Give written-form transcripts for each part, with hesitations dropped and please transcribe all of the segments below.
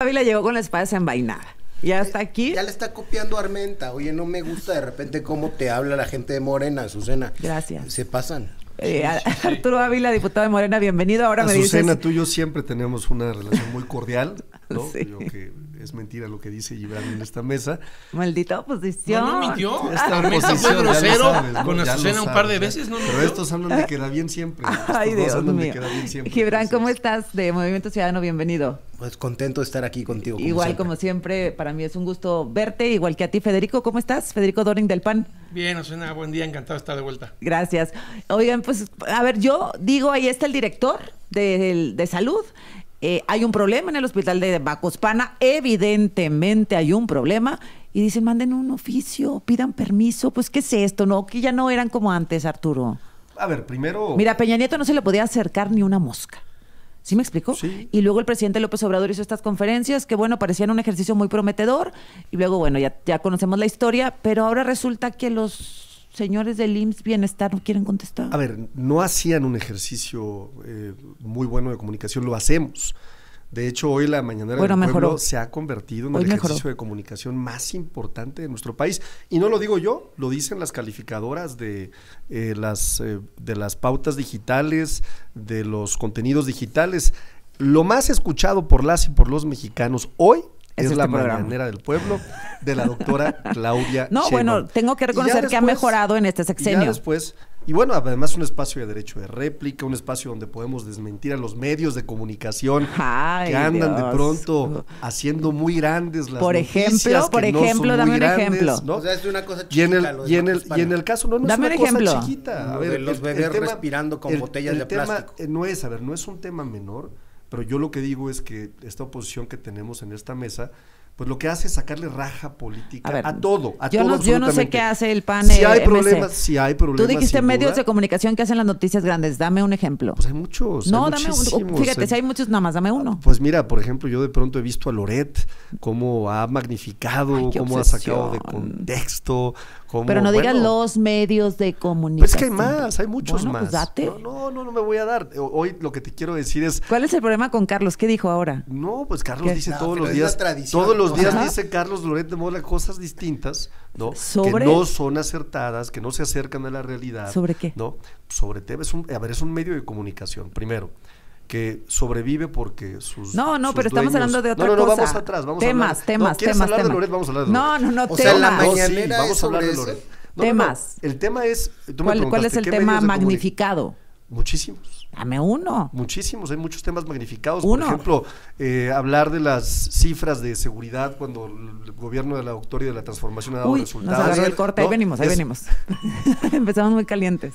Ávila llegó con la espada desenvainada. Ya está aquí. Ya le está copiando a Armenta. Oye, no me gusta de repente cómo te habla la gente de Morena, Azucena. Gracias. Se pasan. Arturo Ávila, diputado de Morena, bienvenido. Ahora me dices... Azucena, tú y yo siempre tenemos una relación muy cordial, ¿no? Sí. Yo que es mentira lo que dice Gibran en esta mesa. Maldita oposición. No mintió. Esta Armenta oposición, fue ya lo grosero sabes, ¿no? con Ya lo Azucena un sabes, par de ya. veces, ¿no? Pero estos hablan de queda bien siempre. Ay, Estos dos Dios hablan de mío. queda bien siempre. Gibran, ¿cómo Entonces, estás de Movimiento Ciudadano? Bienvenido. Pues contento de estar aquí contigo. Igual como siempre, para mí es un gusto verte, igual que a ti, Federico. ¿Cómo estás? Federico Doring del PAN. Bien, Azucena, buen día, encantado de estar de vuelta. Gracias. Oigan, pues, a ver, yo digo, ahí está el director de salud. Hay un problema en el hospital de Macuspana, evidentemente hay un problema, y dicen, manden un oficio, pidan permiso. Pues, ¿qué es esto? No, que ya no eran como antes, Arturo. a ver, primero... Mira, a Peña Nieto no se le podía acercar ni una mosca. ¿Sí me explico? Sí. Y luego el presidente López Obrador hizo estas conferencias que, bueno, parecían un ejercicio muy prometedor. Y luego, bueno, ya conocemos la historia, pero ahora resulta que los señores del IMSS Bienestar no quieren contestar. A ver, no hacían un ejercicio muy bueno de comunicación, lo hacemos. De hecho, hoy la Mañanera del Pueblo se ha convertido en el ejercicio de comunicación más importante de nuestro país. Y no lo digo yo, lo dicen las calificadoras de las pautas digitales, de los contenidos digitales. Lo más escuchado por las y por los mexicanos hoy es la Mañanera del Pueblo de la doctora Claudia No, Sheinbaum. Bueno, tengo que reconocer que ha mejorado en este sexenio. Y ya después... Y bueno, además un espacio de derecho de réplica, un espacio donde podemos desmentir a los medios de comunicación que andan de pronto haciendo muy grandes las noticias por ejemplo, dame un ejemplo. ¿no? O sea, es una cosa Y chica. y en el caso no es una cosa chiquita. A ver, los bebés respirando con botellas de plástico. No es un tema menor, pero yo lo que digo es que esta oposición que tenemos en esta mesa, pues lo que hace es sacarle raja política a todo, yo no sé qué hace el PAN. Si hay problemas, Tú dijiste medios de comunicación que hacen las noticias grandes, dame un ejemplo. Pues hay muchos. No, dame uno. Fíjate, si hay muchos, nada más, dame uno. Pues mira, por ejemplo, yo de pronto he visto a Loret cómo ha magnificado, cómo ha sacado de contexto. Pero no digas los medios de comunicación. Pues que hay más, hay muchos más. Pues date. No me voy a dar. Hoy lo que te quiero decir es... ¿Cuál es el problema con Carlos? ¿Qué dijo ahora? No, pues Carlos dice todos los días dice Carlos Loret de Mola cosas distintas, ¿no? ¿Sobre? Que no son acertadas, que no se acercan a la realidad. ¿Sobre qué? ¿No? Sobre temas, es un medio de comunicación, primero, que sobrevive porque sus pero dueños... estamos hablando de otra cosa. No, vamos atrás, vamos a hablar. ¿Quieres hablar de Loret? Vamos a hablar de Loret. No, o sea, la mañanera vamos a hablar de Loret. Temas. El tema es... ¿Cuál es el tema magnificado? Muchísimos. Dame uno. Muchísimos, hay muchos temas magnificados. Uno. Por ejemplo, hablar de las cifras de seguridad cuando el gobierno de la doctora y de la transformación ha dado resultados. Nos agarró el corte, ahí venimos. Empezamos muy calientes.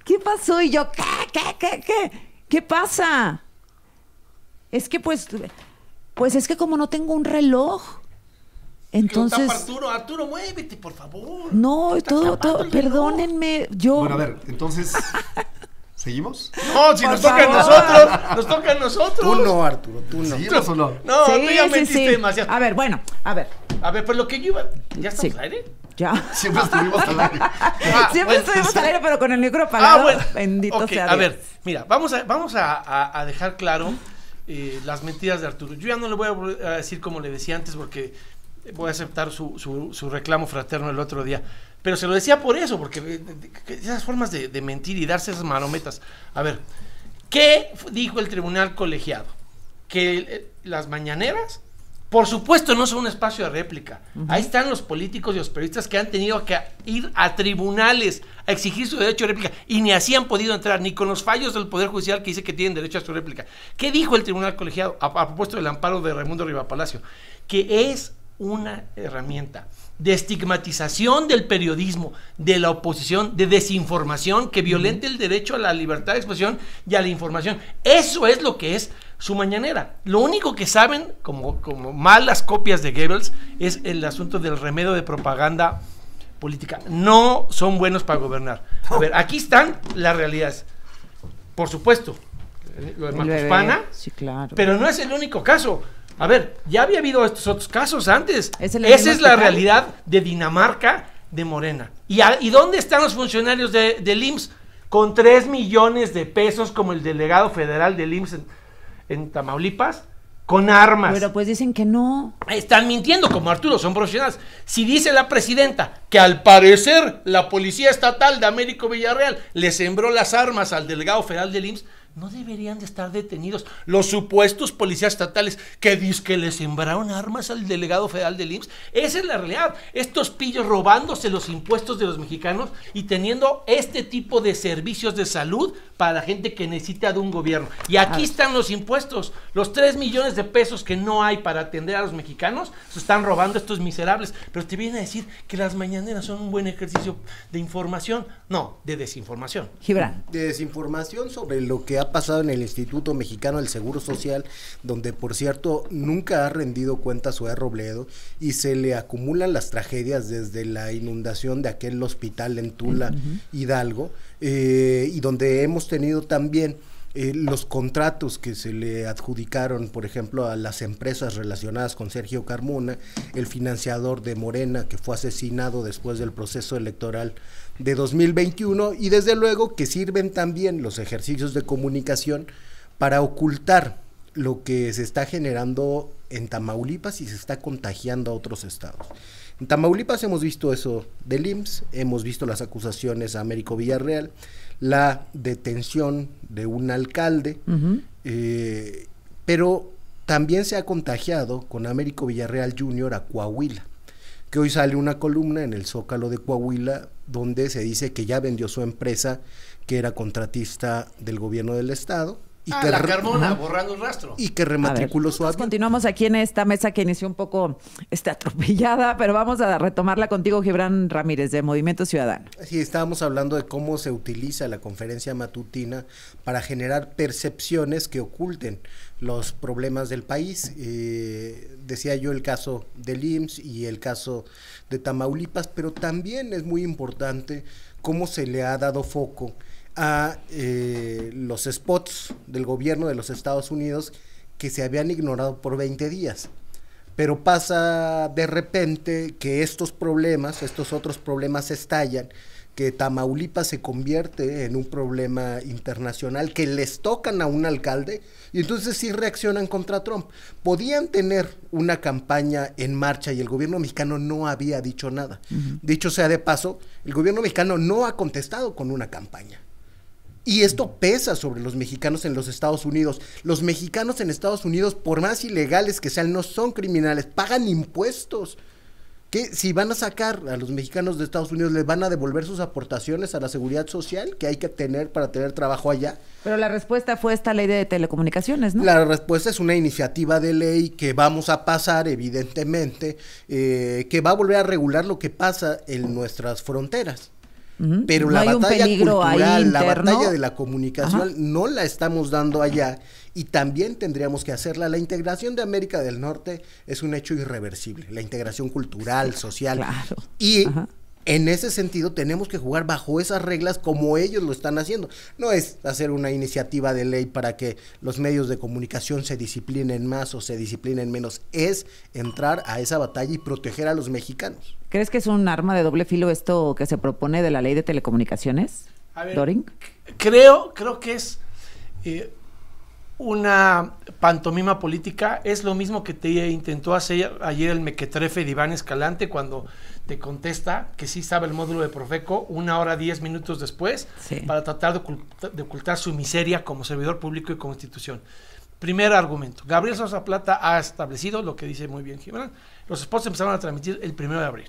¿Qué pasó? Y yo, ¿qué pasa? Es que pues es que como no tengo un reloj, entonces... Arturo, muévete, por favor. No, todo, perdónenme, yo... Bueno, a ver, entonces, ¿seguimos? No, si nos toca a nosotros, Tú no, Arturo, tú no. ¿Seguimos o no? No, tú ya mentiste demasiado. A ver, bueno, a ver. A ver, pues lo que yo iba... ¿Ya estamos al aire? Ya. Siempre estuvimos al aire. Estuvimos al aire, pero con el micro apagado. Bueno. Bendito sea Dios. A ver, mira, vamos a dejar claro las mentiras de Arturo. Yo ya no le voy a decir como le decía antes porque voy a aceptar su reclamo fraterno el otro día. Pero se lo decía por eso, porque esas formas de mentir y darse esas marometas. A ver, ¿qué dijo el tribunal colegiado? Que las mañaneras, por supuesto, no son un espacio de réplica. Ahí están los políticos y los periodistas que han tenido que ir a tribunales a exigir su derecho de réplica y ni así han podido entrar, ni con los fallos del Poder Judicial que dice que tienen derecho a su réplica. ¿Qué dijo el tribunal colegiado a propósito del amparo de Raimundo Rivapalacio? Que es una herramienta de estigmatización del periodismo, de la oposición, de desinformación, que violente el derecho a la libertad de expresión y a la información. Eso es lo que es su mañanera. Lo único que saben, como malas copias de Goebbels, es el asunto del remedio de propaganda política. No son buenos para gobernar. A ver, aquí están las realidades. Por supuesto, lo de Macuspana, sí, claro. Pero no es el único caso. A ver, ya había habido estos otros casos antes. Esa es la realidad de Dinamarca, de Morena. ¿Y dónde están los funcionarios del IMSS? Con 3 millones de pesos, como el delegado federal del IMSS en Tamaulipas, con armas. Pero pues dicen que no. Están mintiendo, como Arturo, son profesionales. Si dice la presidenta que al parecer la Policía Estatal de Américo Villarreal le sembró las armas al delegado federal del IMSS, no deberían de estar detenidos los supuestos policías estatales que dicen que le sembraron armas al delegado federal del IMSS. Esa es la realidad. Estos pillos robándose los impuestos de los mexicanos y teniendo este tipo de servicios de salud para la gente que necesita de un gobierno. Y aquí están los impuestos. Los 3 millones de pesos que no hay para atender a los mexicanos se están robando estos miserables. Pero te vienen a decir que las mañaneras son un buen ejercicio de información. No, de desinformación. Gibran. De desinformación sobre lo que ha pasado en el Instituto Mexicano del Seguro Social, donde por cierto nunca ha rendido cuentas Zoé Robledo y se le acumulan las tragedias desde la inundación de aquel hospital en Tula, Hidalgo, y donde hemos tenido también los contratos que se le adjudicaron, por ejemplo, a las empresas relacionadas con Sergio Carmona, el financiador de Morena que fue asesinado después del proceso electoral de 2021, y desde luego que sirven también los ejercicios de comunicación para ocultar lo que se está generando en Tamaulipas y se está contagiando a otros estados. En Tamaulipas hemos visto eso del IMSS, hemos visto las acusaciones a Américo Villarreal, la detención de un alcalde, pero también se ha contagiado con Américo Villarreal Jr. a Coahuila, que hoy sale una columna en el Zócalo de Coahuila donde se dice que ya vendió su empresa, que era contratista del gobierno del estado, y que la Carmona, borrando el rastro. Y que rematriculó su avión. Continuamos aquí en esta mesa que inició un poco atropellada, pero vamos a retomarla contigo, Gibran Ramírez, de Movimiento Ciudadano. Sí, estábamos hablando de cómo se utiliza la conferencia matutina para generar percepciones que oculten los problemas del país. Decía yo el caso del IMSS y el caso de Tamaulipas, pero también es muy importante cómo se le ha dado foco a los spots del gobierno de los Estados Unidos que se habían ignorado por 20 días. Pero pasa de repente que estos otros problemas estallan, que Tamaulipas se convierte en un problema internacional, que les tocan a un alcalde y entonces sí reaccionan contra Trump. Podían tener una campaña en marcha y el gobierno mexicano no había dicho nada. Dicho sea de paso, el gobierno mexicano no ha contestado con una campaña. Y esto pesa sobre los mexicanos en los Estados Unidos. Los mexicanos en Estados Unidos, por más ilegales que sean, no son criminales, pagan impuestos. ¿Qué? Si van a sacar a los mexicanos de Estados Unidos, ¿les van a devolver sus aportaciones a la seguridad social que hay que tener para tener trabajo allá? Pero la respuesta fue esta ley de telecomunicaciones, ¿no? La respuesta es una iniciativa de ley que vamos a pasar, evidentemente, que va a volver a regular lo que pasa en nuestras fronteras. Pero no la batalla cultural, la batalla de la comunicación no la estamos dando allá y también tendríamos que hacerla. La integración de América del Norte es un hecho irreversible, la integración cultural, social. Claro. Y en ese sentido tenemos que jugar bajo esas reglas como ellos lo están haciendo. No es hacer una iniciativa de ley para que los medios de comunicación se disciplinen más o se disciplinen menos, es entrar a esa batalla y proteger a los mexicanos. ¿Crees que es un arma de doble filo esto que se propone de la ley de telecomunicaciones, Dorin? Creo que es una pantomima política. Es lo mismo que te intentó hacer ayer el mequetrefe de Iván Escalante cuando te contesta que sí sabe el módulo de Profeco 1 hora 10 minutos después, para tratar de ocultar su miseria como servidor público y como institución. Primer argumento, Gabriel Sosa Plata ha establecido lo que dice muy bien Gibran. Los spots empezaron a transmitir el 1 de abril.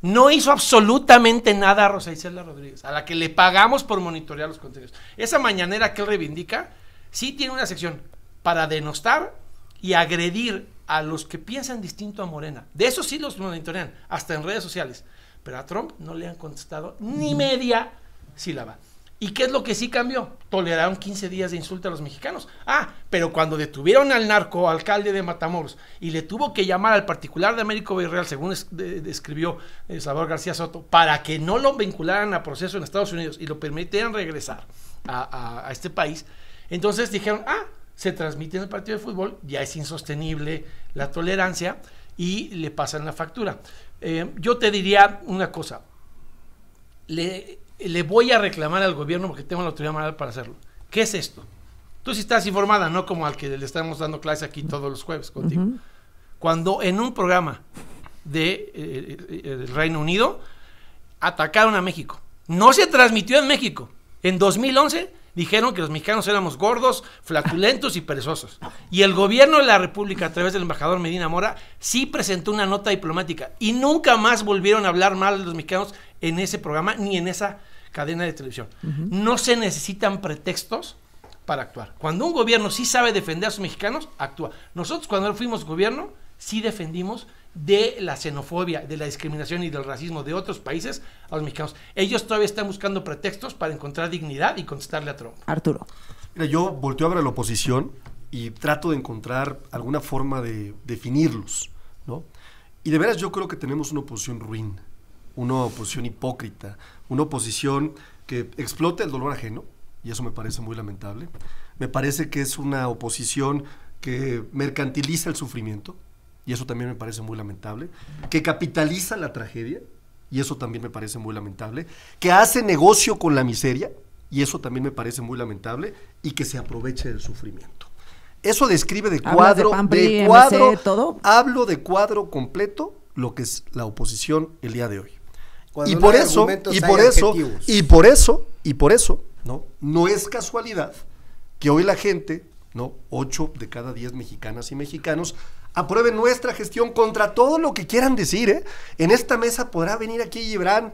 No hizo absolutamente nada a Rosa Isela Rodríguez, a la que le pagamos por monitorear los contenidos. Esa mañanera que él reivindica, sí tiene una sección para denostar y agredir a los que piensan distinto a Morena. De eso sí los monitorean, hasta en redes sociales. Pero a Trump no le han contestado ni media sílaba. ¿Y qué es lo que sí cambió? Toleraron 15 días de insulto a los mexicanos. Pero cuando detuvieron al narcoalcalde de Matamoros y le tuvo que llamar al particular de Américo Villarreal, según describió Salvador García Soto, para que no lo vincularan a proceso en Estados Unidos y lo permitieran regresar a este país, entonces dijeron, se transmite en el partido de fútbol, ya es insostenible la tolerancia y le pasan la factura. Yo te diría una cosa, le voy a reclamar al gobierno porque tengo la autoridad moral para hacerlo. ¿Qué es esto? Tú sí estás informada, no como al que le estamos dando clases aquí todos los jueves contigo. Cuando en un programa de Reino Unido atacaron a México, no se transmitió en México. En 2011 dijeron que los mexicanos éramos gordos, flatulentos y perezosos. Y el gobierno de la República, a través del embajador Medina Mora, sí presentó una nota diplomática y nunca más volvieron a hablar mal de los mexicanos en ese programa ni en esa cadena de televisión. No se necesitan pretextos para actuar. Cuando un gobierno sí sabe defender a sus mexicanos, actúa. Nosotros cuando fuimos gobierno, sí defendimos de la xenofobia, de la discriminación y del racismo de otros países a los mexicanos. Ellos todavía están buscando pretextos para encontrar dignidad y contestarle a Trump. Arturo. Mira, yo volteo a ver a la oposición y trato de encontrar alguna forma de definirlos, ¿no? Y de veras yo creo que tenemos una oposición ruin, una oposición hipócrita, una oposición que explota el dolor ajeno, y eso me parece muy lamentable. Me parece que es una oposición que mercantiliza el sufrimiento, y eso también me parece muy lamentable, que capitaliza la tragedia, y eso también me parece muy lamentable, que hace negocio con la miseria, y eso también me parece muy lamentable, y que se aproveche del sufrimiento. Eso describe de cuadro, hablo de cuadro completo lo que es la oposición el día de hoy. Y por eso, no es casualidad que hoy la gente, 8 de cada 10 mexicanas y mexicanos aprueben nuestra gestión contra todo lo que quieran decir, En esta mesa podrá venir aquí Gibran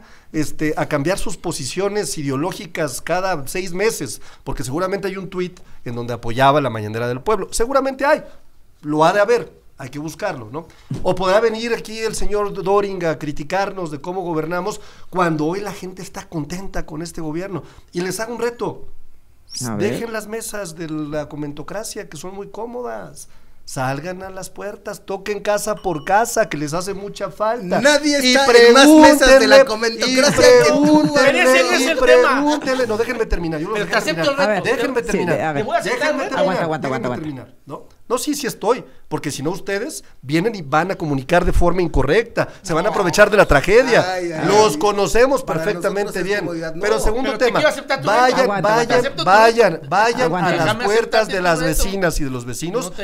a cambiar sus posiciones ideológicas cada 6 meses, porque seguramente hay un tuit en donde apoyaba la mañanera del pueblo, seguramente lo ha de haber. Hay que buscarlo, ¿no? O podrá venir aquí el señor Doring a criticarnos de cómo gobernamos cuando hoy la gente está contenta con este gobierno. Y les hago un reto. Dejen las mesas de la comentocracia, que son muy cómodas. Salgan a las puertas, toquen casa por casa, que les hace mucha falta. Nadie está en más mesas de la comentocracia que tú. Pregúntenle, no, déjenme terminar. Yo te acepto el reto. Déjenme terminar. Aguanta. No, sí estoy, porque si no ustedes vienen y van a comunicar de forma incorrecta, se van a aprovechar de la tragedia. Los conocemos perfectamente bien. Pero segundo tema, vayan a las puertas de las vecinas y de los vecinos,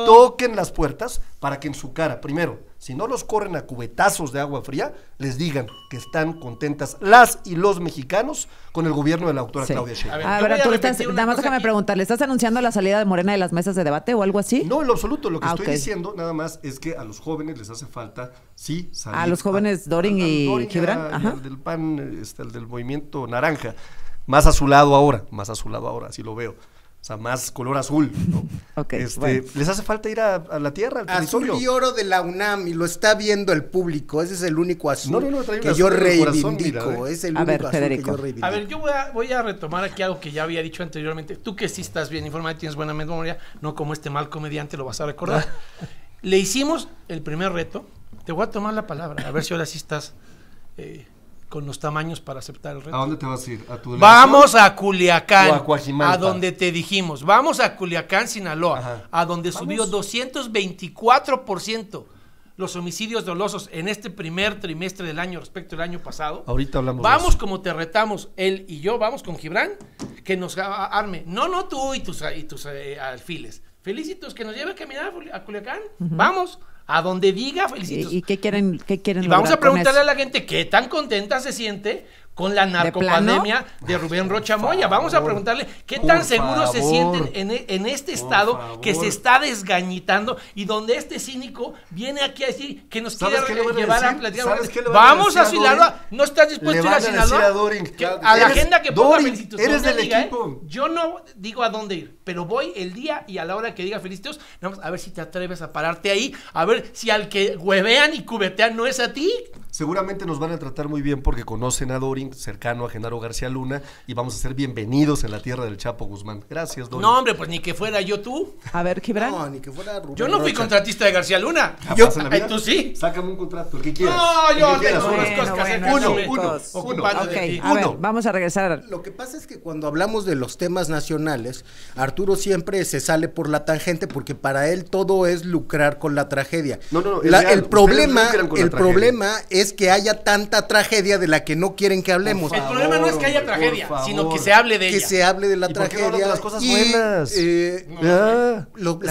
toquen las puertas para que en su cara, primero, si no los corren a cubetazos de agua fría, les digan que están contentas las y los mexicanos con el gobierno de la doctora Claudia Sheinbaum. A ver, tú nada más déjame preguntarle, ¿estás anunciando la salida de Morena de las mesas de debate o algo así? No, en lo absoluto, lo que estoy diciendo nada más es que a los jóvenes les hace falta, salir. A los jóvenes Doring y Gibran. El del PAN, el del Movimiento Naranja, más a su lado ahora, así lo veo. O sea, más color azul, ¿no? Les hace falta ir a la tierra, al territorio. Azul y oro de la UNAM, y lo está viendo el público. Ese es el único azul que yo reivindico. Es el único azul que yo reivindico. A ver, yo voy a retomar aquí algo que ya había dicho anteriormente. Tú que sí estás bien informado y tienes buena memoria, no como este mal comediante lo vas a recordar. Le hicimos el primer reto. Te voy a tomar la palabra, a ver si ahora sí estás con los tamaños para aceptar el reto. ¿A dónde te vas a ir? ¿A tu Vamos a Culiacán, o a Coajimalpa? A donde te dijimos. Vamos a Culiacán, Sinaloa, a donde subió 224% los homicidios dolosos en este primer trimestre del año respecto al año pasado. Ahorita hablamos. Vamos como te retamos, él y yo, vamos con Gibran, que nos arme. No tú y tus alfiles. Felicitos, que nos lleve a caminar a Culiacán. Vamos. A donde diga, felicitos. ¿Y qué quieren Y vamos a preguntarle a la gente qué tan contenta se siente con la narcopandemia de Rubén Rocha Moya. Vamos a preguntarle qué tan seguros se sienten en este estado que se está desgañitando y donde este cínico viene aquí a decir que nos quiere llevar a platicar. Vamos a Sinaloa. ¿No estás dispuesto a ir a Sinaloa? A la agenda que ponga Felicitos. Eres del equipo. Yo no digo a dónde ir, pero voy el día y a la hora que diga Felicitos, vamos a ver si te atreves a pararte ahí, a ver si al que huevean y cubetean no es a ti. Seguramente nos van a tratar muy bien porque conocen a Dorin, cercano a Genaro García Luna, y vamos a ser bienvenidos en la tierra del Chapo Guzmán. Gracias, Dorin. No, hombre, pues ni que fuera yo tú. A ver, Gibran. No, ni que fuera Rubén Yo no fui contratista de García Luna. Tú sí. Sácame un contrato, el que quieras. No, yo tengo unas cosas que hacer. Uno. Okay, a ver, vamos a regresar. Lo que pasa es que cuando hablamos de los temas nacionales, Arturo siempre se sale por la tangente porque para él todo es lucrar con la tragedia. No, el problema es que haya tanta tragedia de la que no quieren que hablemos. El problema no es que haya tragedia, sino que se hable de ella. Que se hable de la tragedia. De las cosas buenas. La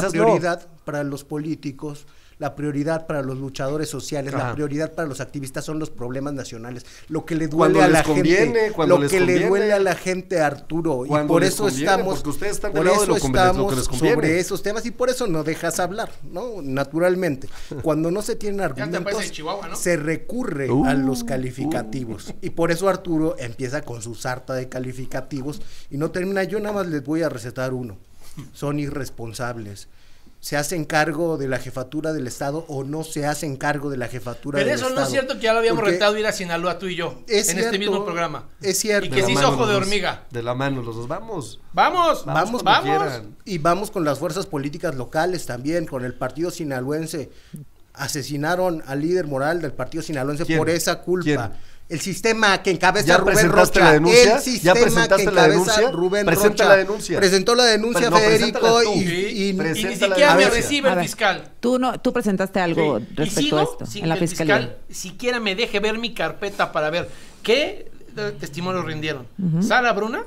prioridad para los políticos, la prioridad para los luchadores sociales, la prioridad para los activistas son los problemas nacionales. Lo que le duele a la gente, le duele a la gente, Arturo, y por eso estamos, sobre esos temas y por eso no dejas hablar, ¿no? Naturalmente, cuando no se tienen argumentos, ¿no? Se recurre a los calificativos y por eso Arturo empieza con su sarta de calificativos y no termina. Yo nada más les voy a recetar uno: son irresponsables. ¿Se hacen cargo de la jefatura del Estado o no se hacen cargo de la jefatura del Estado? Pero eso no es cierto, que ya lo habíamos retado ir a Sinaloa tú y yo en este mismo programa. Es cierto. Y que se hizo ojo de hormiga. De la mano los dos, vamos. Vamos. Y vamos con las fuerzas políticas locales también, con el partido sinaloense. Asesinaron al líder moral del partido sinaloense por esa culpa. ¿Quién? El sistema que encabeza Rubén Rocha. La denuncia? El sistema que encabeza Rubén Rocha. La denuncia. Presentó la denuncia, Federico, y ni siquiera me recibe el fiscal. Tú presentaste algo respecto a esto en la fiscalía. El fiscal siquiera me deje ver mi carpeta para ver qué testimonio rindieron Sara Bruna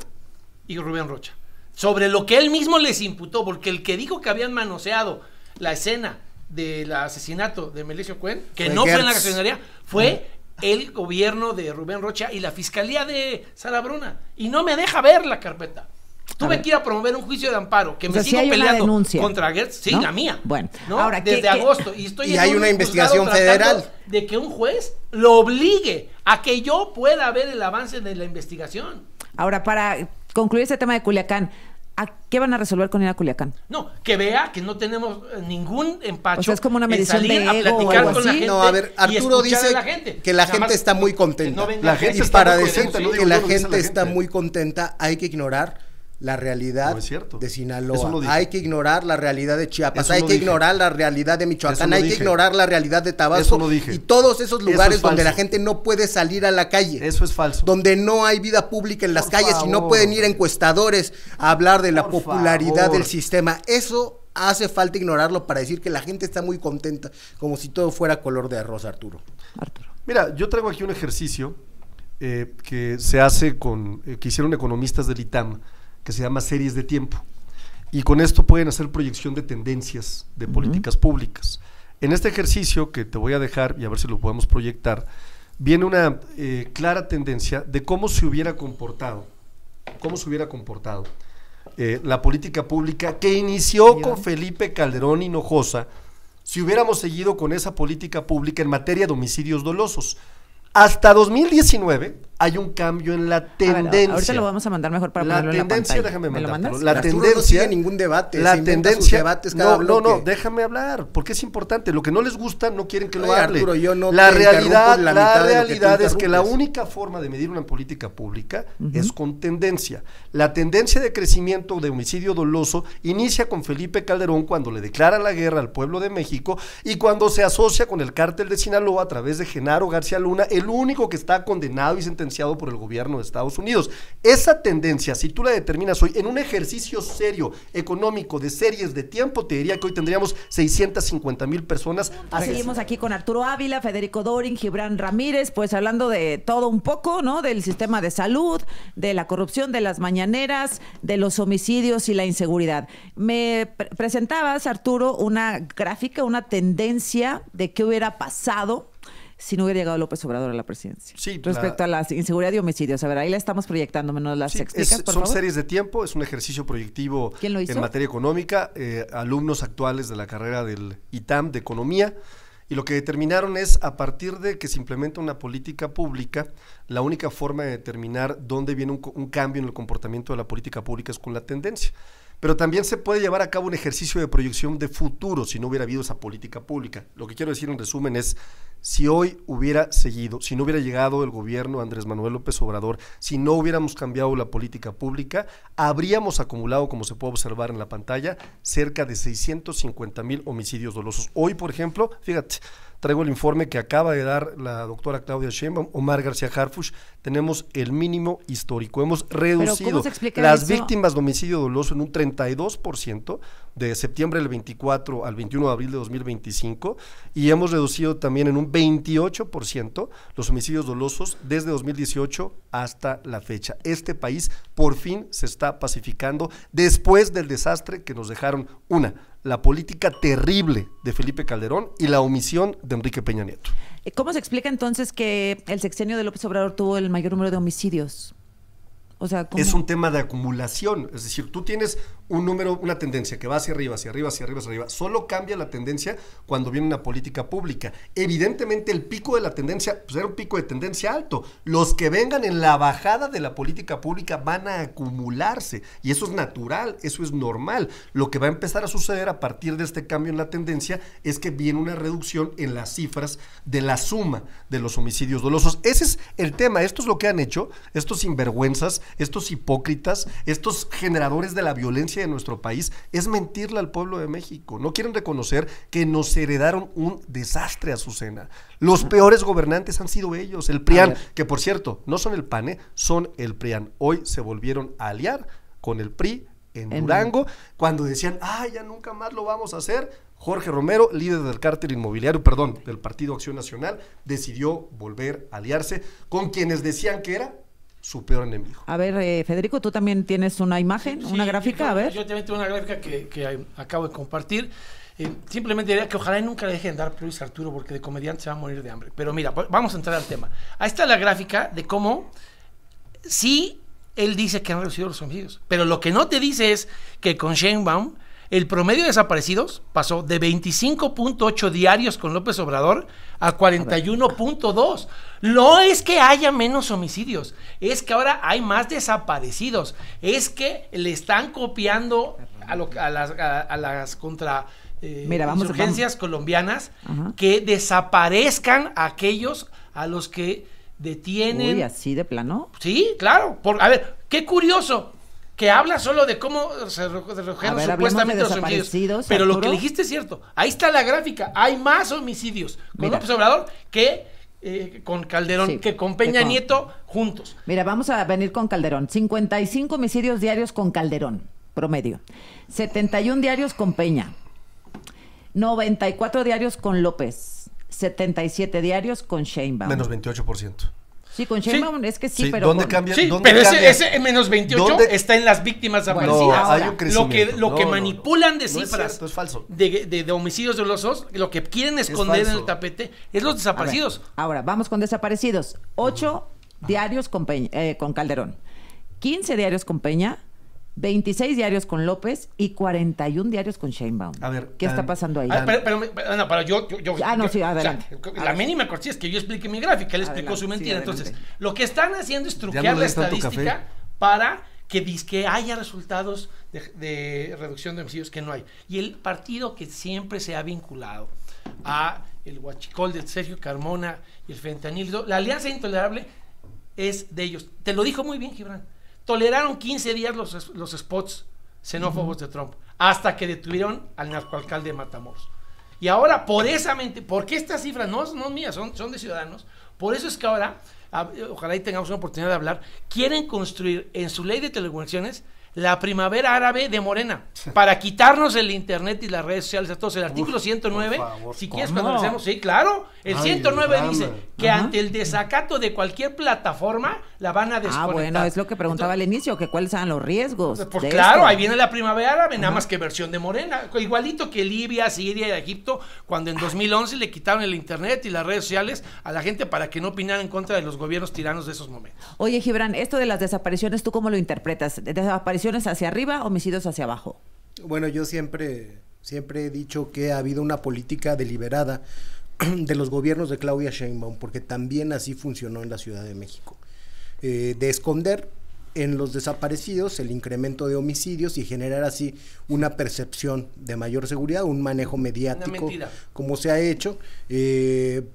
y Rubén Rocha sobre lo que él mismo les imputó, porque el que dijo que habían manoseado la escena del asesinato de Melesio Cuen, que no fue en la gasolinería, fue el gobierno de Rubén Rocha y la fiscalía de Sara Bruna, y no me deja ver la carpeta. Tuve que ir a promover un juicio de amparo, que me sigo peleando contra Gertz, sí, ¿no? La mía. Bueno, ¿no? Ahora, desde agosto, y hay una investigación federal de que un juez lo obligue a que yo pueda ver el avance de la investigación. Ahora, para concluir este tema de Culiacán, ¿a qué van a resolver con ir a Culiacán? No, que vea que no tenemos ningún empacho. O sea, es como una medición de ego a platicar o algo con la así. gente. No, a ver, Arturo dice que la gente está muy contenta. La gente para decir que la gente está muy contenta, hay que ignorar la realidad de Sinaloa, hay que ignorar la realidad de Chiapas, hay que ignorar la realidad de Michoacán, hay que ignorar la realidad de Tabasco y todos esos lugares donde la gente no puede salir a la calle. Eso es falso. Donde no hay vida pública en las calles y no pueden ir encuestadores a hablar de la popularidad del sistema. Eso hace falta ignorarlo para decir que la gente está muy contenta, como si todo fuera color de arroz, Arturo. Mira, yo traigo aquí un ejercicio que se hace que hicieron economistas del ITAM, que se llama series de tiempo, y con esto pueden hacer proyección de tendencias de políticas públicas. En este ejercicio que te voy a dejar, y a ver si lo podemos proyectar, viene una clara tendencia de cómo se hubiera comportado la política pública que inició con Felipe Calderón Hinojosa, si hubiéramos seguido con esa política pública en materia de homicidios dolosos. Hasta 2019 hay un cambio en la tendencia. Ahorita lo vamos a mandar mejor para ponerlo en la pantalla. Déjame mandarlo. La tendencia no sigue ningún debate. La tendencia, no, déjame hablar, porque es importante. Lo que no les gusta no quieren que lo hable. Arturo, yo no la realidad es que la única forma de medir una política pública es con tendencia. La tendencia de crecimiento de homicidio doloso inicia con Felipe Calderón cuando le declara la guerra al pueblo de México y cuando se asocia con el cártel de Sinaloa a través de Genaro García Luna, el único que está condenado y sentenciado por el gobierno de Estados Unidos. Esa tendencia, si tú la determinas hoy en un ejercicio serio, económico, de series de tiempo, te diría que hoy tendríamos 650,000 personas. Seguimos aquí con Arturo Ávila, Federico Dorin, Gibran Ramírez, pues hablando de todo un poco, ¿no? Del sistema de salud, de la corrupción, de las mañaneras, de los homicidios y la inseguridad. Me presentabas, Arturo, una gráfica, una tendencia de qué hubiera pasado si no hubiera llegado López Obrador a la presidencia. Sí, respecto a la inseguridad y homicidios. A ver, ahí la estamos proyectando, ¿me nos las explicas, por son favor? series de tiempo, es un ejercicio proyectivo en materia económica, alumnos actuales de la carrera del ITAM de Economía, y lo que determinaron es, a partir de que se implementa una política pública, la única forma de determinar dónde viene un cambio en el comportamiento de la política pública es con la tendencia. Pero también se puede llevar a cabo un ejercicio de proyección de futuro si no hubiera habido esa política pública. Lo que quiero decir en resumen es, si hoy hubiera seguido, si no hubiera llegado el gobierno de Andrés Manuel López Obrador, si no hubiéramos cambiado la política pública, habríamos acumulado, como se puede observar en la pantalla, cerca de 650,000 homicidios dolosos. Hoy, por ejemplo, fíjate, traigo el informe que acaba de dar la doctora Claudia Sheinbaum, Omar García Harfuch, tenemos el mínimo histórico, hemos reducido las víctimas de homicidio doloso en un 32% de septiembre del 24 al 21 de abril de 2025 y hemos reducido también en un 28% los homicidios dolosos desde 2018 hasta la fecha. Este país por fin se está pacificando después del desastre que nos dejaron la política terrible de Felipe Calderón y la omisión de Enrique Peña Nieto. ¿Cómo se explica entonces que el sexenio de López Obrador tuvo el mayor número de homicidios? O sea, ¿cómo? Es un tema de acumulación, es decir, tú tienes un número, una tendencia que va hacia arriba, hacia arriba, hacia arriba, hacia arriba. Solo cambia la tendencia cuando viene una política pública. Evidentemente el pico de la tendencia, pues era un pico de tendencia alto. Los que vengan en la bajada de la política pública van a acumularse y eso es natural, eso es normal. Lo que va a empezar a suceder a partir de este cambio en la tendencia es que viene una reducción en las cifras de la suma de los homicidios dolosos. Ese es el tema, esto es lo que han hecho estos sinvergüenzas, estos hipócritas, estos generadores de la violencia de nuestro país, es mentirle al pueblo de México. No quieren reconocer que nos heredaron un desastre, Azucena. Los peores gobernantes han sido ellos, el PRIAN, que por cierto, no son el PAN, son el PRIAN. Hoy se volvieron a aliar con el PRI en Durango, cuando decían, ya nunca más lo vamos a hacer. Jorge Romero, líder del cártel inmobiliario, del Partido Acción Nacional, decidió volver a aliarse con quienes decían que era su peor enemigo. A ver, Federico, tú también tienes una imagen, una gráfica, a ver. Yo también tengo una gráfica que acabo de compartir. Simplemente diría que ojalá nunca le dejen dar Luis Arturo, porque de comediante se va a morir de hambre. Pero mira, vamos a entrar al tema. Ahí está la gráfica de cómo sí él dice que han reducido los homicidios, pero lo que no te dice es que con Sheinbaum el promedio de desaparecidos pasó de 25.8 diarios con López Obrador a 41.2. No es que haya menos homicidios, es que ahora hay más desaparecidos. Es que le están copiando a las contra insurgencias colombianas. Ajá. Que desaparezcan aquellos a los que detienen. Uy, ¿así de plano? Sí, claro. A ver, qué curioso. Que habla solo de cómo se redujeron supuestamente los homicidios. Pero Arturo, lo que dijiste es cierto. Ahí está la gráfica. Hay más homicidios con López Obrador que con Calderón, que con Peña Nieto juntos. Mira, vamos a venir con Calderón. 55 homicidios diarios con Calderón, promedio. 71 diarios con Peña. 94 diarios con López. 77 diarios con Sheinbaum. Menos 28%. Sí, con Sheinbaum es que sí, pero... ¿Dónde cambia? Sí, ¿dónde pero cambia? Ese menos 28 está en las víctimas desaparecidas. No, hay un crecimiento. Lo que manipulan de cifras es cierto, es falso. De homicidios dolosos, lo que quieren esconder en el tapete es los desaparecidos. Ahora, vamos con desaparecidos. 8 diarios con Calderón, 15 diarios con Peña, 26 diarios con López y 41 diarios con Sheinbaum. A ver, ¿qué está pasando ahí? Pero yo sí, adelante. O sea, la mínima cortesía es que yo explique mi gráfica, él explicó su mentira. Sí, entonces, lo que están haciendo es truquear la estadística para que haya resultados de reducción de homicidios que no hay. Y el partido que siempre se ha vinculado a el huachicol de Sergio Carmona y el fentanilo, la alianza intolerable es de ellos. Te lo dijo muy bien, Gibran. Toleraron 15 días los spots xenófobos de Trump, hasta que detuvieron al narcoalcalde de Matamoros. Y ahora, porque estas cifras no son mías, son de ciudadanos, por eso es que ahora, ojalá y tengamos una oportunidad de hablar, quieren construir en su ley de telecomunicaciones la primavera árabe de Morena, para quitarnos el internet y las redes sociales a todos. El artículo 109, si quieres cuando lo hacemos, sí, claro, el 109 dice que ante el desacato de cualquier plataforma, la van a desconectar. Bueno, es lo que preguntaba al inicio, que cuáles eran los riesgos. Pues claro, ahí viene la primavera árabe, nada más que versión de Morena, igualito que Libia, Siria y Egipto, cuando en 2011 le quitaron el internet y las redes sociales a la gente para que no opinara en contra de los gobiernos tiranos de esos momentos. Oye, Gibran, esto de las desapariciones, ¿tú cómo lo interpretas? ¿Desapariciones hacia arriba, homicidios hacia abajo? Bueno, yo siempre he dicho que ha habido una política deliberada de los gobiernos de Claudia Sheinbaum, porque también así funcionó en la Ciudad de México, de esconder en los desaparecidos el incremento de homicidios y generar así una percepción de mayor seguridad, un manejo mediático como se ha hecho,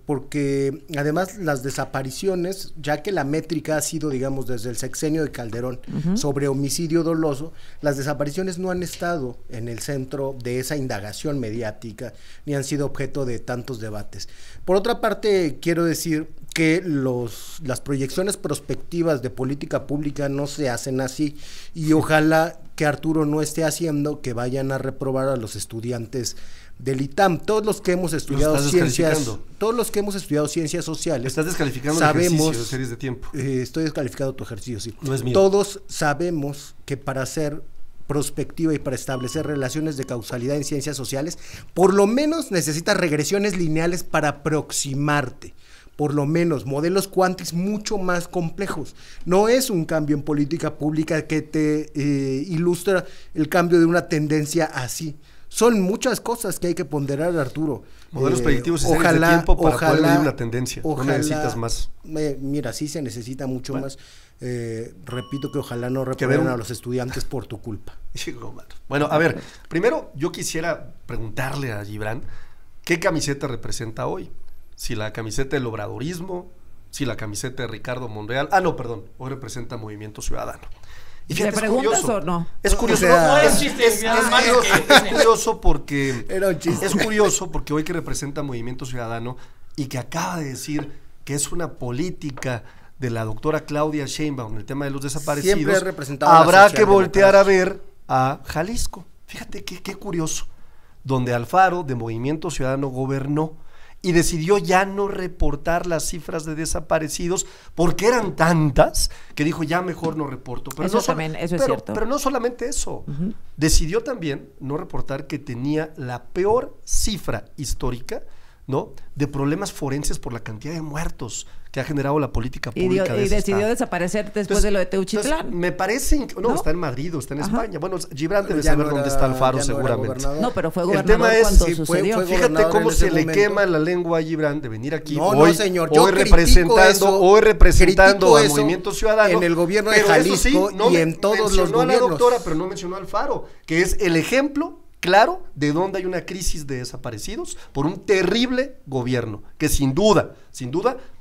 porque además las desapariciones, ya que la métrica ha sido, digamos, desde el sexenio de Calderón sobre homicidio doloso, las desapariciones no han estado en el centro de esa indagación mediática ni han sido objeto de tantos debates. Por otra parte, quiero decir que las proyecciones prospectivas de política pública no se hacen así, y ojalá que Arturo no esté haciendo que vayan a reprobar a los estudiantes del ITAM. Todos los que hemos estudiado ciencias sociales, estás descalificando sabemos, el ejercicio de series de tiempo. Estoy descalificando tu ejercicio, sí. No es mío. Todos sabemos que para hacer prospectiva y para establecer relaciones de causalidad en ciencias sociales, por lo menos necesitas regresiones lineales para aproximarte. Por lo menos modelos cuantis mucho más complejos. No es un cambio en política pública que te ilustra el cambio de una tendencia así. Son muchas cosas que hay que ponderar, Arturo. Modelos predictivos y series de tiempo para poder medir una tendencia. No necesitas más. Mira, sí se necesita mucho más. Repito que ojalá no reprueben a los estudiantes por tu culpa. Bueno, a ver, primero yo quisiera preguntarle a Gibran qué camiseta representa hoy. Si la camiseta del obradorismo, si la camiseta de Ricardo Monreal. No, perdón, hoy representa Movimiento Ciudadano. Y fíjate, ¿te preguntas curioso, o no? Es curioso, es curioso porque era un chiste. Es curioso porque hoy que representa Movimiento Ciudadano y que acaba de decir que es una política de la doctora Claudia Sheinbaum en el tema de los desaparecidos, habrá que voltear a ver a Jalisco. Fíjate qué curioso, donde Alfaro de Movimiento Ciudadano gobernó y decidió ya no reportar las cifras de desaparecidos porque eran tantas que dijo ya mejor no reporto. Pero eso es cierto. Pero no solamente eso, decidió también no reportar que tenía la peor cifra histórica, ¿no?, de problemas forenses por la cantidad de muertos que ha generado la política pública. Y decidió desaparecer después de lo de Teuchitlán. Me parece, ¿no? Está en Madrid o está en España. Bueno, Gibran debe saber dónde está Alfaro seguramente. No, pero fue gobernador cuando sucedió. Fíjate cómo se le quema la lengua a Gibran de venir aquí señor, hoy representando al Movimiento Ciudadano en el gobierno de Jalisco y en todos los gobiernos. Mencionó a la doctora, pero no mencionó a Alfaro, que es el ejemplo claro de dónde hay una crisis de desaparecidos por un terrible gobierno que sin duda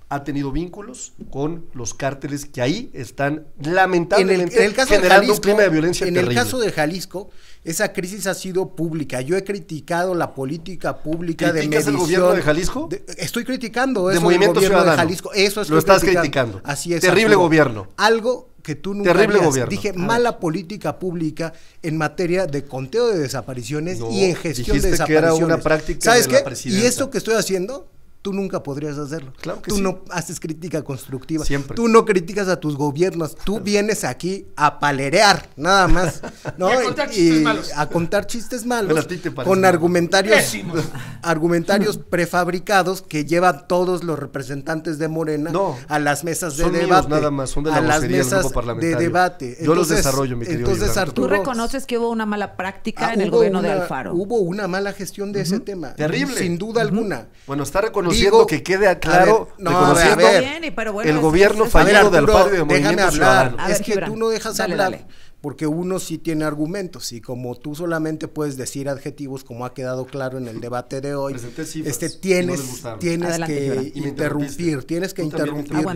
ha tenido vínculos con los cárteles que ahí están lamentablemente generando un clima de violencia terrible. En el caso de Jalisco, esa crisis ha sido pública. Yo he criticado la política pública de medición. ¿Criticas el gobierno de Jalisco? Estoy criticando eso del gobierno de Jalisco. Eso lo estás criticando. Así es. Terrible gobierno. Algo que tú nunca harías. Dije mala política pública en materia de conteo de desapariciones y en gestión de desapariciones. Que era una práctica ¿sabes de qué? La presidencia. Y esto que estoy haciendo, tú nunca podrías hacerlo. Claro que tú sí. no haces crítica constructiva. Siempre. Tú no criticas a tus gobiernos. Tú vienes aquí a palerear, nada más, ¿no? Y a contar chistes malos. A contar chistes malos con argumentarios prefabricados que llevan todos los representantes de Morena a las mesas de debate. Nada más, son de la a las mesas del grupo parlamentario. De debate. Entonces, yo los desarrollo, mi querido. Entonces, Arturo, ¿tú reconoces que hubo una mala práctica en el gobierno de Alfaro? Hubo una mala gestión de ese tema. Terrible. Sin duda alguna. Bueno, está reconociendo que quede claro, el gobierno fallido de Alfaro y de Movimiento Ciudadano. Es que tú no dejas hablar, porque uno sí tiene argumentos, y como tú solamente puedes decir adjetivos, como ha quedado claro en el debate de hoy, tienes que interrumpir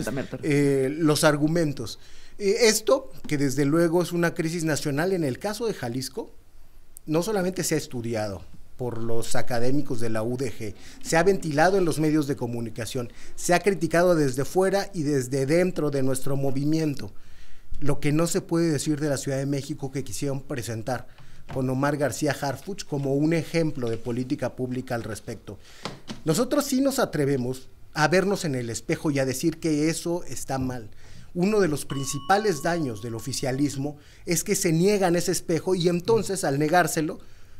los argumentos. Esto, que desde luego es una crisis nacional, en el caso de Jalisco, no solamente se ha estudiado por los académicos de la UDG, se ha ventilado en los medios de comunicación, se ha criticado desde fuera y desde dentro de nuestro movimiento. lo que no se puede decir de la Ciudad de México, que quisieron presentar con Omar García Harfuch como un ejemplo de política pública al respecto. Nosotros sí nos atrevemos a vernos en el espejo y a decir que eso está mal. Uno de los principales daños del oficialismo es que se niegan ese espejo y entonces al negárselo,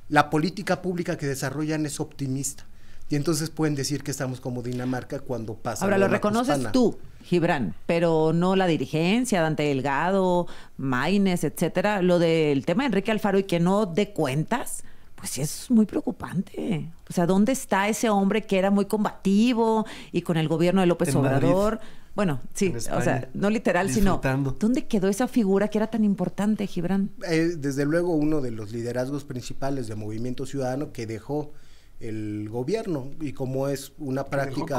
la política pública que desarrollan es optimista. Y entonces pueden decir que estamos como Dinamarca cuando pasa. Ahora, lo reconoces tú, Gibran, pero no la dirigencia, Dante Delgado, Maínez, etcétera. Lo del tema de Enrique Alfaro y que no dé cuentas, pues sí es muy preocupante. O sea, ¿dónde está ese hombre que era muy combativo y con el gobierno de López Obrador? Bueno, sí, España, o sea, no literal, sino ¿dónde quedó esa figura que era tan importante, Gibran? Desde luego uno de los liderazgos principales de Movimiento Ciudadano que dejó el gobierno, y como es una práctica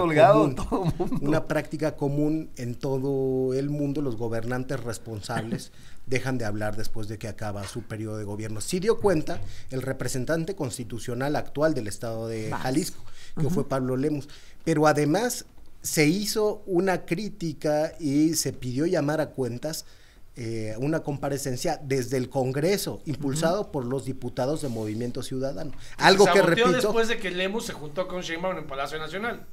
común en todo el mundo, los gobernantes responsables dejan de hablar después de que acaba su periodo de gobierno. Sí dio cuenta el representante constitucional actual del estado de Jalisco, que fue Pablo Lemus, pero además se hizo una crítica y se pidió llamar a cuentas, una comparecencia desde el Congreso, impulsado por los diputados de Movimiento Ciudadano. Algo que repito, después de que Lemus se juntó con Sheinbaum en Palacio Nacional.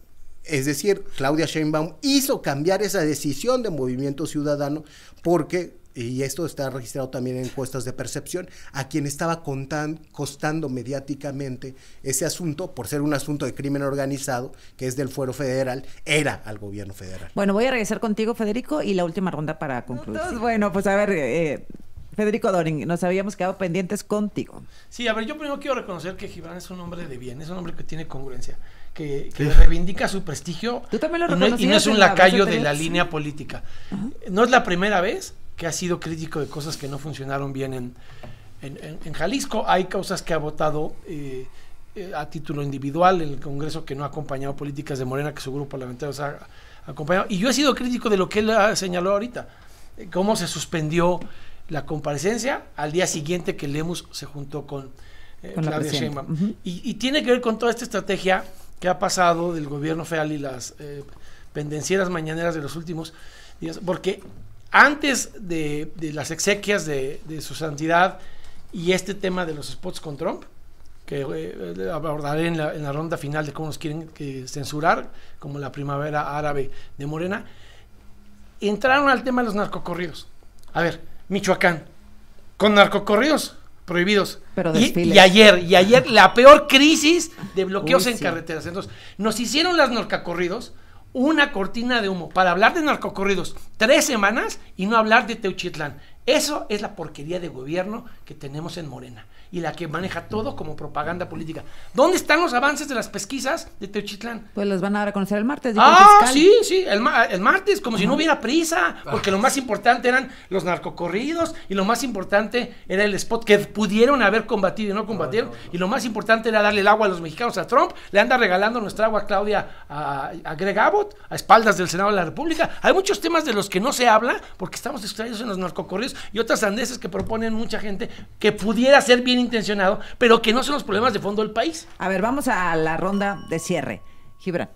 Es decir, Claudia Sheinbaum hizo cambiar esa decisión de Movimiento Ciudadano porque, y esto está registrado también en encuestas de percepción, a quien estaba costando mediáticamente ese asunto, por ser un asunto de crimen organizado, que es del fuero federal, era al gobierno federal. Bueno, voy a regresar contigo, Federico, y la última ronda para concluir. Entonces, bueno, pues a ver, Federico Doring, nos habíamos quedado pendientes contigo. Sí, a ver, yo primero quiero reconocer que Gibran es un hombre de bien, es un hombre que tiene congruencia, que reivindica su prestigio. Tú también lo y no es un lacayo de la línea política. No es la primera vez que ha sido crítico de cosas que no funcionaron bien en Jalisco. Hay causas que ha votado a título individual en el Congreso, que no ha acompañado políticas de Morena que su grupo parlamentario ha acompañado. Y yo he sido crítico de lo que él señaló ahorita, cómo se suspendió la comparecencia al día siguiente que Lemus se juntó con Claudia Sheinbaum. Y tiene que ver con toda esta estrategia que ha pasado del gobierno federal y las pendencieras mañaneras de los últimos días, porque antes de las exequias de su santidad y este tema de los spots con Trump, que abordaré en la ronda final de cómo nos quieren censurar, como la primavera árabe de Morena, entraron al tema de los narcocorridos. A ver, Michoacán, con narcocorridos prohibidos. Pero y ayer la peor crisis de bloqueos en carreteras. Entonces, nos hicieron las narcocorridos una cortina de humo para hablar de narcocorridos 3 semanas y no hablar de Teuchitlán. Eso es la porquería de gobierno que tenemos en Morena y la que maneja todo como propaganda política. ¿Dónde están los avances de las pesquisas de Teuchitlán? Pues los van a dar a conocer el martes. Sí, el martes, como si no hubiera prisa, porque lo más importante eran los narcocorridos y lo más importante era el spot que pudieron haber combatido y no combatieron, y lo más importante era darle el agua a los mexicanos. A Trump le anda regalando nuestra agua a Claudia, a Greg Abbott, a espaldas del Senado de la República. Hay muchos temas de los que no se habla porque estamos distraídos en los narcocorridos y otras sandeces que proponen mucha gente que pudiera ser bien intencionado, pero que no son los problemas de fondo del país. A ver, vamos a la ronda de cierre. Gibran.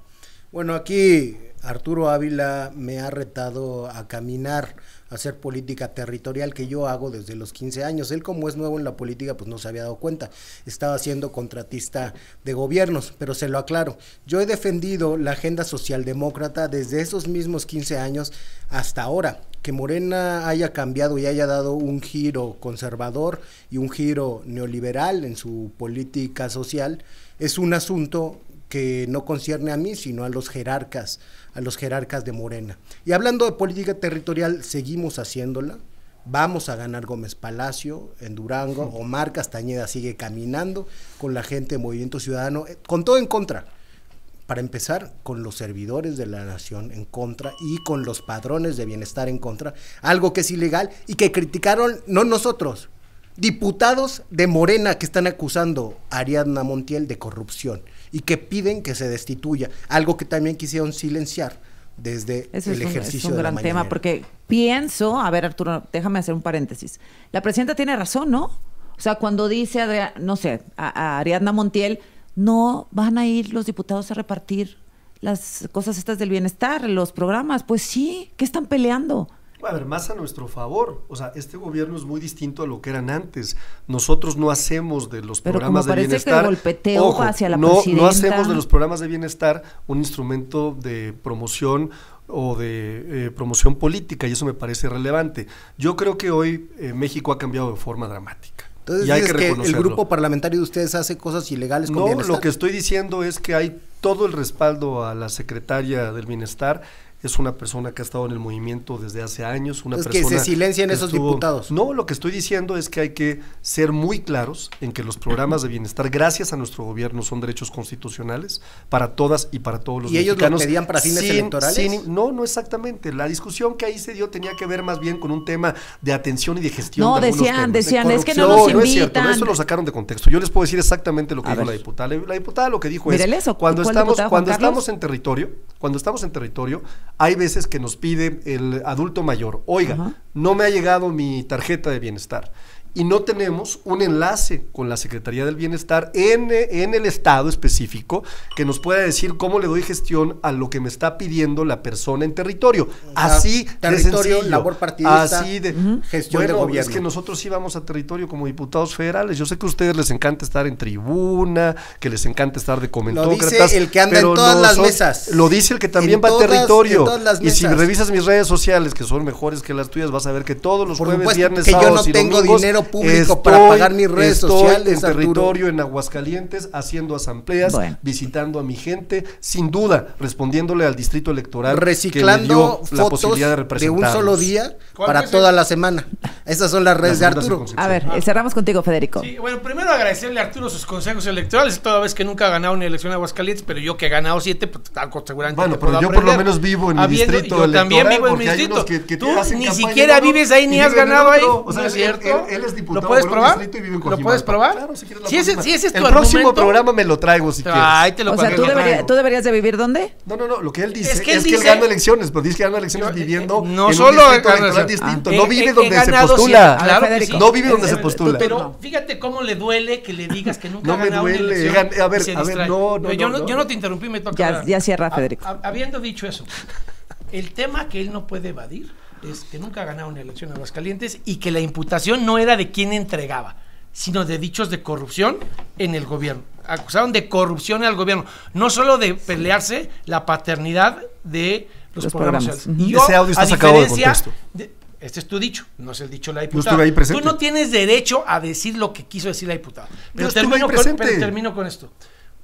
Bueno, aquí Arturo Ávila me ha retado a caminar, a hacer política territorial que yo hago desde los 15 años. Él, como es nuevo en la política, pues no se había dado cuenta. Estaba siendo contratista de gobiernos, pero se lo aclaro. Yo he defendido la agenda socialdemócrata desde esos mismos 15 años hasta ahora. Que Morena haya cambiado y haya dado un giro conservador y un giro neoliberal en su política social es un asunto que no concierne a mí, sino a los jerarcas de Morena. Y hablando de política territorial, seguimos haciéndola. Vamos a ganar Gómez Palacio en Durango. Omar Castañeda sigue caminando con la gente de Movimiento Ciudadano, con todo en contra. Para empezar, con los servidores de la nación en contra y con los padrones de bienestar en contra, algo que es ilegal y que criticaron, no nosotros, diputados de Morena que están acusando a Ariadna Montiel de corrupción y que piden que se destituya, algo que también quisieron silenciar desde el ejercicio de la mañanera. Es un gran tema, porque pienso, a ver, Arturo, déjame hacer un paréntesis. La presidenta tiene razón, ¿no? O sea, cuando dice, a Ariadna Montiel, no van a ir los diputados a repartir las cosas estas del bienestar, los programas. Pues sí, ¿qué están peleando? A ver, más a nuestro favor. O sea, este gobierno es muy distinto a lo que eran antes. Nosotros no hacemos de los programas de bienestar. Que golpeteo hacia la presidenta. No hacemos de los programas de bienestar un instrumento de promoción o de promoción política, y eso me parece relevante. Yo creo que hoy México ha cambiado de forma dramática. Entonces y hay que el grupo parlamentario de ustedes hace cosas ilegales con bienestar. No, lo que estoy diciendo es que hay todo el respaldo a la secretaria del bienestar. Es una persona que ha estado en el movimiento desde hace años, una persona que se silencian esos diputados. No, lo que estoy diciendo es que hay que ser muy claros en que los programas de bienestar, gracias a nuestro gobierno, son derechos constitucionales para todas y para todos los mexicanos. ¿Y ellos lo pedían para fines electorales? No exactamente. La discusión que ahí se dio tenía que ver más bien con un tema de atención y de gestión. No, de decían, de es que no nos invitan. No es cierto, eso lo sacaron de contexto. Yo les puedo decir exactamente lo que dijo la diputada. La diputada lo que dijo es, cuando estamos en territorio, hay veces que nos pide el adulto mayor, oiga, no me ha llegado mi tarjeta de bienestar, y no tenemos un enlace con la Secretaría del Bienestar en el estado específico que nos pueda decir cómo le doy gestión a lo que me está pidiendo la persona en territorio. Así de sencillo, labor partidista, así de gestión de gobierno. Es que nosotros sí vamos a territorio como diputados federales. Yo sé que a ustedes les encanta estar en tribuna, que les encanta estar de comentócratas. Lo dice el que anda en todas las mesas. Lo dice el que también va a territorio. Y si revisas mis redes sociales, que son mejores que las tuyas, vas a ver que todos los jueves, viernes, sábados y domingos, dinero público para pagar mis redes sociales, en territorio, en Aguascalientes, haciendo asambleas, visitando a mi gente, sin duda, respondiéndole al distrito electoral, reciclando que me dio la posibilidad de representarlos. De un solo día para toda la semana. Esas son las redes de Arturo. A ver, cerramos contigo, Federico. Sí, bueno, primero agradecerle a Arturo sus consejos electorales, toda vez que nunca ha ganado una elección en Aguascalientes, pero yo que he ganado 7, pues seguramente. Bueno, pero yo por lo menos vivo en mi distrito electoral. Yo también vivo en mi distrito. Tú ni siquiera vives ahí ni has ganado ahí. O sea, ¿no es cierto? Él es diputado. ¿Lo puedes probar? ¿Lo puedes probar? Claro, si quieres si ese es tu el próximo programa me lo traigo si quieres. Ay, te lo ¿tú deberías de vivir dónde? No, lo que él dice es que él gana elecciones, pero dice que gana elecciones viviendo no en solo un distrito electoral distinto, no vive donde se postula. Claro que sí. No vive donde se postula. Pero fíjate cómo le duele que le digas que nunca ha ganado una elección. A ver, yo no te interrumpí, me toca. Ya cierra, Federico. Habiendo dicho eso, el tema que él no puede evadir es que nunca ha ganado una elección en Aguascalientes y que la imputación no era de quién entregaba, sino de dichos de corrupción en el gobierno. Acusaron de corrupción al gobierno, no solo de pelearse la paternidad de los programas sociales. Y ese audio está sacado de contexto. Este es tu dicho, no es el dicho de la diputada. Yo estuve ahí presente. Tú no tienes derecho a decir lo que quiso decir la diputada. Pero termino con esto.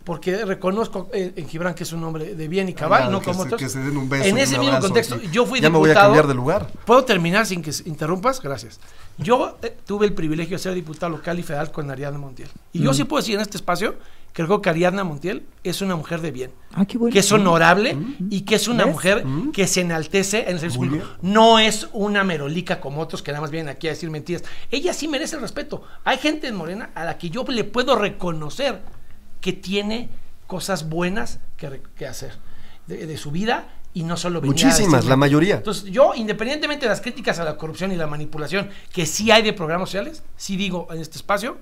Porque reconozco en Gibran que es un hombre de bien y cabal, no como otros. Que se den un beso, en ese mismo contexto, yo fui ya diputado. Me voy a cambiar de lugar. ¿Puedo terminar sin que interrumpas? Gracias. Yo tuve el privilegio de ser diputado local y federal con Ariadna Montiel. Y yo sí puedo decir en este espacio que creo que Ariadna Montiel es una mujer de bien, qué bueno. que es honorable y que es una mujer que se enaltece en el servicio público. No es una merolica como otros que nada más vienen aquí a decir mentiras. Ella sí merece el respeto. Hay gente en Morena a la que yo le puedo reconocer que tiene cosas buenas que hacer de su vida y no solo muchísimas, la mayoría. Entonces yo, independientemente de las críticas a la corrupción y la manipulación que sí hay de programas sociales, sí digo en este espacio,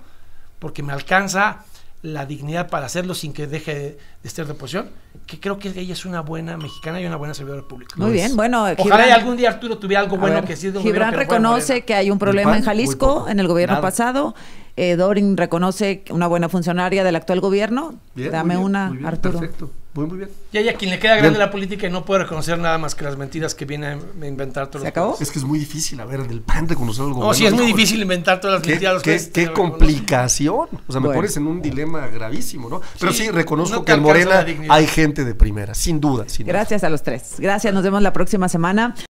porque me alcanza la dignidad para hacerlo sin que deje de estar de oposición, que creo que ella es una buena mexicana y una buena servidora pública. Muy bien, bueno. Ojalá algún día Arturo tuviera algo bueno que decir de un Gibran reconoce que hay un problema en Jalisco en el gobierno pasado. Dorin reconoce una buena funcionaria del actual gobierno. Bien, Dame una, muy bien, Arturo. Perfecto. Muy bien. Y hay a quien le queda grande la política y no puede reconocer nada más que las mentiras que viene a inventar todos ¿Se acabó? Es que es muy difícil, a ver, en el PAN reconocer algo. No, sí, es muy difícil inventar todas las mentiras. Qué complicación. O sea, me pones en un dilema gravísimo, ¿no? Pero sí, reconozco que en Morena hay gente de primera, sin duda. Gracias a los tres. Gracias, nos vemos la próxima semana.